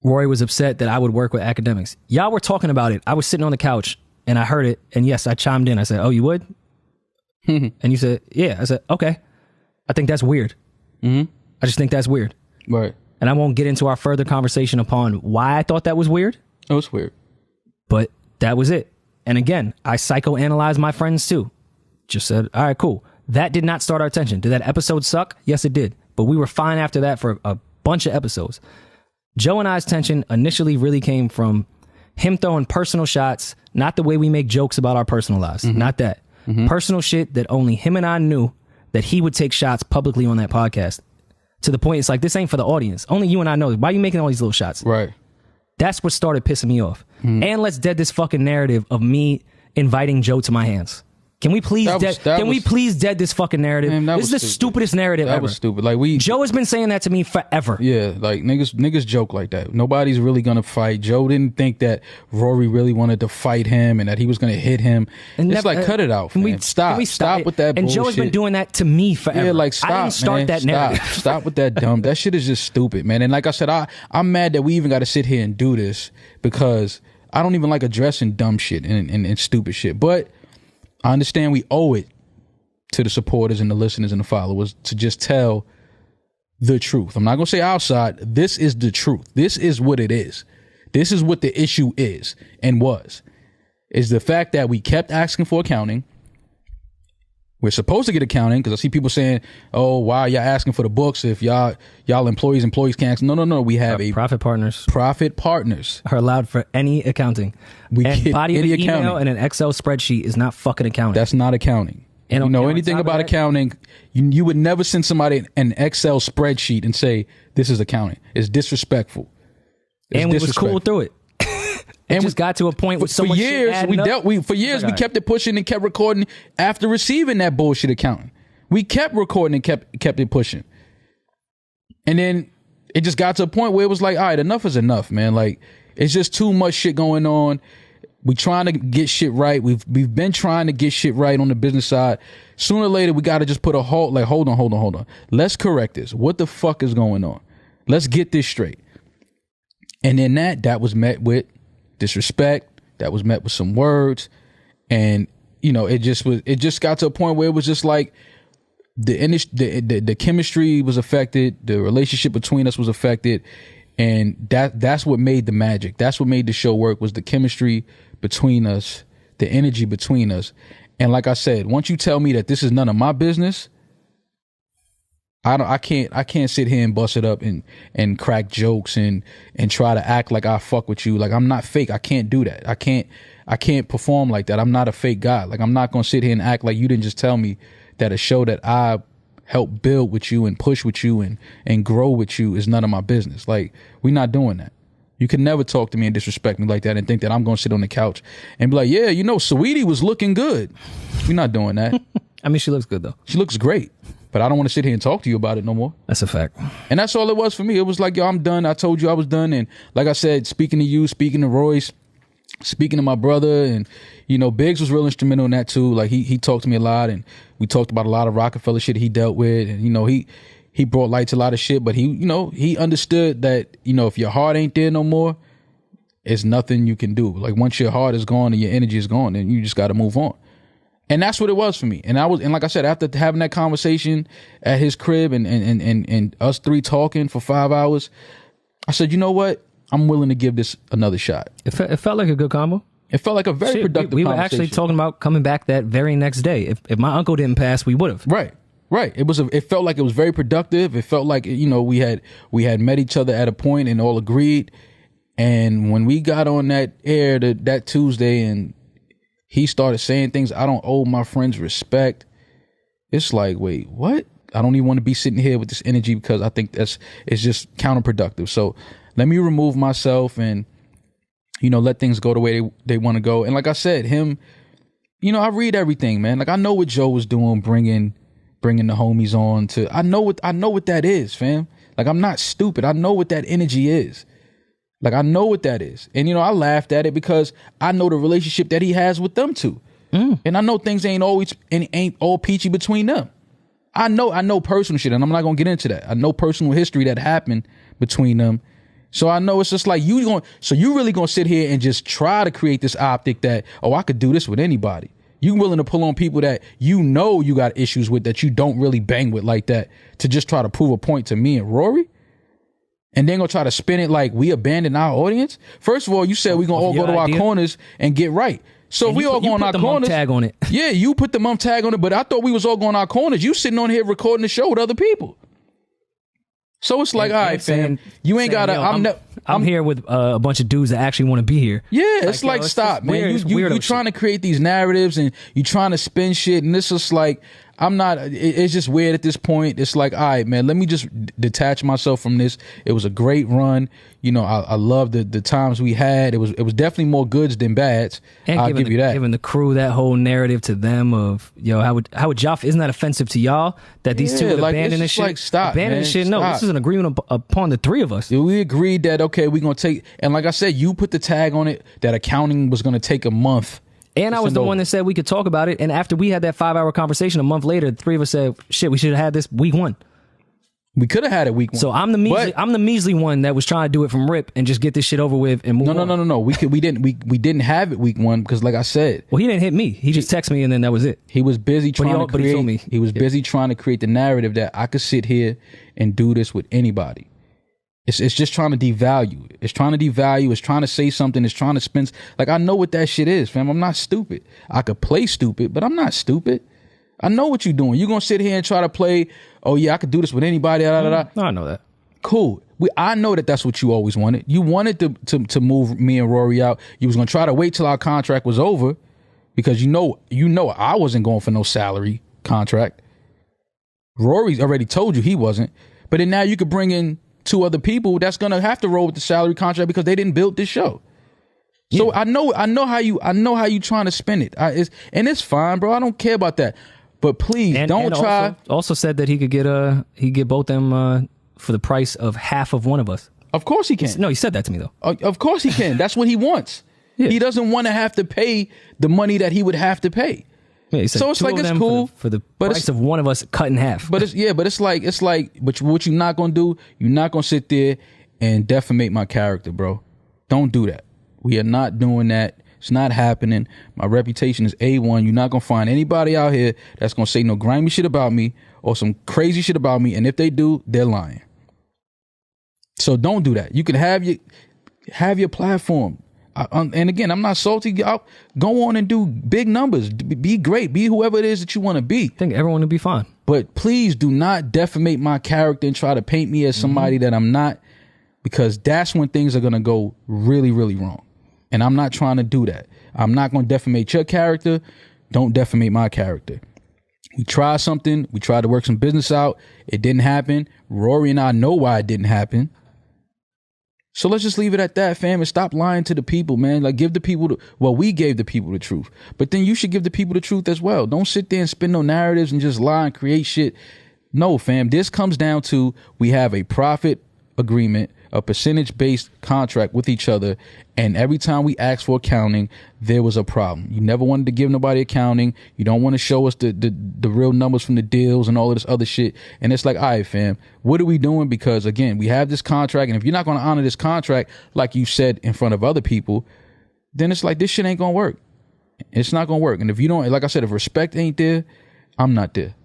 Rory was upset that I would work with academics. Y'all were talking about it. I was sitting on the couch and I heard it. And yes, I chimed in. I said, oh, you would? And you said, yeah. I said, okay. I think that's weird. I just think that's weird. Right. And I won't get into our further conversation upon why I thought that was weird. It was weird. But that was it. And again, I psychoanalyzed my friends too. Just said, all right, cool. That did not start our tension. Did that episode suck? Yes, it did. But we were fine after that for a bunch of episodes. Joe and I's tension initially really came from him throwing personal shots, not the way we make jokes about our personal lives. Not that. Personal shit that only him and I knew that he would take shots publicly on that podcast. To the point, it's like, this ain't for the audience. Only you and I know. Why are you making all these little shots? Right. That's what started pissing me off. And let's dead this fucking narrative of me inviting Joe to my hands. Can we please please dead this fucking narrative? Man, this is the stupidest narrative ever. That was stupid. Like Joe has been saying that to me forever. Yeah, like niggas joke like that. Nobody's really gonna fight. Joe didn't think that Rory really wanted to fight him and that he was gonna hit him. And it's like, cut it out, man. Stop with that bullshit. And Joe has been doing that to me forever. Yeah, like stop, I didn't start man. that narrative. Stop with that dumb. That shit is just stupid, man. And like I said, I'm mad that we even got to sit here and do this because I don't even like addressing dumb shit and stupid shit. But I understand we owe it to the supporters and the listeners and the followers to just tell the truth. I'm not going to say outside. This is the truth. This is what it is. This is what the issue is and was. Is the fact that we kept asking for accounting. We're supposed to get accounting because I see people saying, oh, why are y'all asking for the books if y'all employees can't? No. We have profit partners. Profit partners are allowed for any accounting. And body of an email accounting. And an Excel spreadsheet is not fucking accounting. That's not accounting. And you know anything about accounting, you would never send somebody an Excel spreadsheet and say, this is accounting. It's disrespectful. And we was cool through it. And just got to a point with so much shit adding up. We kept it pushing and kept recording after receiving that bullshit accounting. We kept recording and kept it pushing. And then it just got to a point where it was like, all right, enough is enough, man. Like, it's just too much shit going on. We trying to get shit right. We've been trying to get shit right on the business side. Sooner or later, we got to just put a halt. Like, hold on. Let's correct this. What the fuck is going on? Let's get this straight. And then that was met with disrespect. That was met with some words, and it just got to a point where it was just like the chemistry was affected, the relationship between us was affected, and that's what made the magic. That's what made the show work, was the chemistry between us, the energy between us. And like I said, once you tell me that this is none of my business, I can't sit here and bust it up and crack jokes and try to act like I fuck with you. Like, I'm not fake. I can't do that. I can't perform like that. I'm not a fake guy. Like, I'm not going to sit here and act like you didn't just tell me that a show that I helped build with you and push with you and grow with you is none of my business. Like, we're not doing that. You can never talk to me and disrespect me like that and think that I'm going to sit on the couch and be like, yeah, Saweetie was looking good. We're not doing that. I mean, she looks good though. She looks great. But I don't want to sit here and talk to you about it no more. That's a fact. And that's all it was for me. It was like, yo, I'm done. I told you I was done. And like I said, speaking to you, speaking to Royce, speaking to my brother, and, Biggs was real instrumental in that too. Like, he talked to me a lot, and we talked about a lot of Rockefeller shit he dealt with. And, he brought light to a lot of shit, but he understood that, if your heart ain't there no more, it's nothing you can do. Like, once your heart is gone and your energy is gone, then you just got to move on. And that's what it was for me. And like I said, after having that conversation at his crib and us three talking for 5 hours, I said, you know what? I'm willing to give this another shot. It felt like a good combo. It felt like a very productive we conversation. We were actually talking about coming back that very next day. If my uncle didn't pass, we would have. Right. It felt like it was very productive. It felt like, we had met each other at a point and all agreed. And when we got on that air that Tuesday and he started saying things, I don't owe my friends respect. It's like, wait, what? I don't even want to be sitting here with this energy because I think it's just counterproductive. So let me remove myself and, let things go the way they want to go. And like I said, him, I read everything, man. Like, I know what Joe was doing, bringing the homies on to, I know what that is, fam. Like, I'm not stupid. I know what that energy is. Like, I know what that is. And, I laughed at it because I know the relationship that he has with them two. And I know things ain't all peachy between them. I know personal shit, and I'm not going to get into that. I know personal history that happened between them. So I know it's just like you really gonna sit here and just try to create this optic that, oh, I could do this with anybody. You willing to pull on people that you know you got issues with, that you don't really bang with like that, to just try to prove a point to me and Rory? And then gonna try to spin it like we abandon our audience? First of all, you said we gonna all go to our corners and get right. So if we all go on our corners, tag on it. Yeah, you put the mum tag on it, but I thought we was all going our corners. You sitting on here recording the show with other people. So it's like, all right, fam, you ain't gotta. I'm here with a bunch of dudes that actually want to be here. Yeah, it's like stop, man. You trying to create these narratives and you trying to spin shit, and this is like, I'm not. It's just weird at this point. It's like, all right, man, let me just detach myself from this. It was a great run. You know, I love the times we had. It was definitely more goods than bads. And I'll give you that. Giving the crew that whole narrative to them of, yo, how would y'all, isn't that offensive to y'all that these two would abandon this shit? Like, stop, abandon this shit. No, this is an agreement upon the three of us. We agreed that, okay, we're gonna take, and like I said, you put the tag on it that accounting was gonna take a month. And I was the one that said we could talk about it. And after we had that 5-hour conversation a month later, the three of us said, shit, we should have had this week 1. We could have had it week 1. So I'm the measly one that was trying to do it from rip and just get this shit over with and move on. No. We didn't have it week 1 because, like I said, well, he didn't hit me. He just texted me and then that was it. He was busy trying to create. But he told me. He was busy trying to create the narrative that I could sit here and do this with anybody. It's just trying to devalue. It's trying to devalue. It's trying to say something. It's trying to spin. Like, I know what that shit is, fam. I'm not stupid. I could play stupid, but I'm not stupid. I know what you're doing. You're going to sit here and try to play, oh, yeah, I could do this with anybody. Da, da, da. No, I know that. Cool. I know that that's what you always wanted. You wanted to move me and Rory out. You was going to try to wait till our contract was over because you know I wasn't going for no salary contract. Rory's already told you he wasn't. But then now you could bring in 2 other people that's gonna have to roll with the salary contract because they didn't build this show. Yeah. So I know how you trying to spin it. It's fine, bro. I don't care about that. But please don't try. Also said that he could get both them for the price of half of one of us. Of course he can. No, he said that to me though. Of course he can. That's what he wants. Yeah. He doesn't want to have to pay the money that he would have to pay. Yeah, so it's like, it's cool for the price of one of us cut in half. But it's like, but what you're not gonna do, you're not gonna sit there and defamate my character, bro. Don't do that. We are not doing that. It's not happening. My reputation is A1. You're not gonna find anybody out here that's gonna say no grimy shit about me or some crazy shit about me. And if they do, they're lying. So don't do that. You can have your platform. And again, I'm not salty. I'll go on and do big numbers. Be great. Be whoever it is that you want to be. I think everyone will be fine. But please do not defamate my character and try to paint me as somebody that I'm not, because that's when things are going to go really, really wrong. And I'm not trying to do that. I'm not going to defamate your character. Don't defamate my character. We tried something. We tried to work some business out. It didn't happen. Rory and I know why it didn't happen. So let's just leave it at that, fam, and stop lying to the people, man. Like, give the people we gave the people the truth. But then you should give the people the truth as well. Don't sit there and spin no narratives and just lie and create shit. No, fam, this comes down to we have a profit agreement, a percentage-based contract with each other, and every time we asked for accounting, there was a problem. You never wanted to give nobody accounting. You don't want to show us the real numbers from the deals and all of this other shit. And it's like, all right, fam, what are we doing? Because, again, we have this contract, and if you're not going to honor this contract like you said in front of other people, then it's like, this shit ain't going to work. It's not going to work. And if you don't, like I said, if respect ain't there, I'm not there.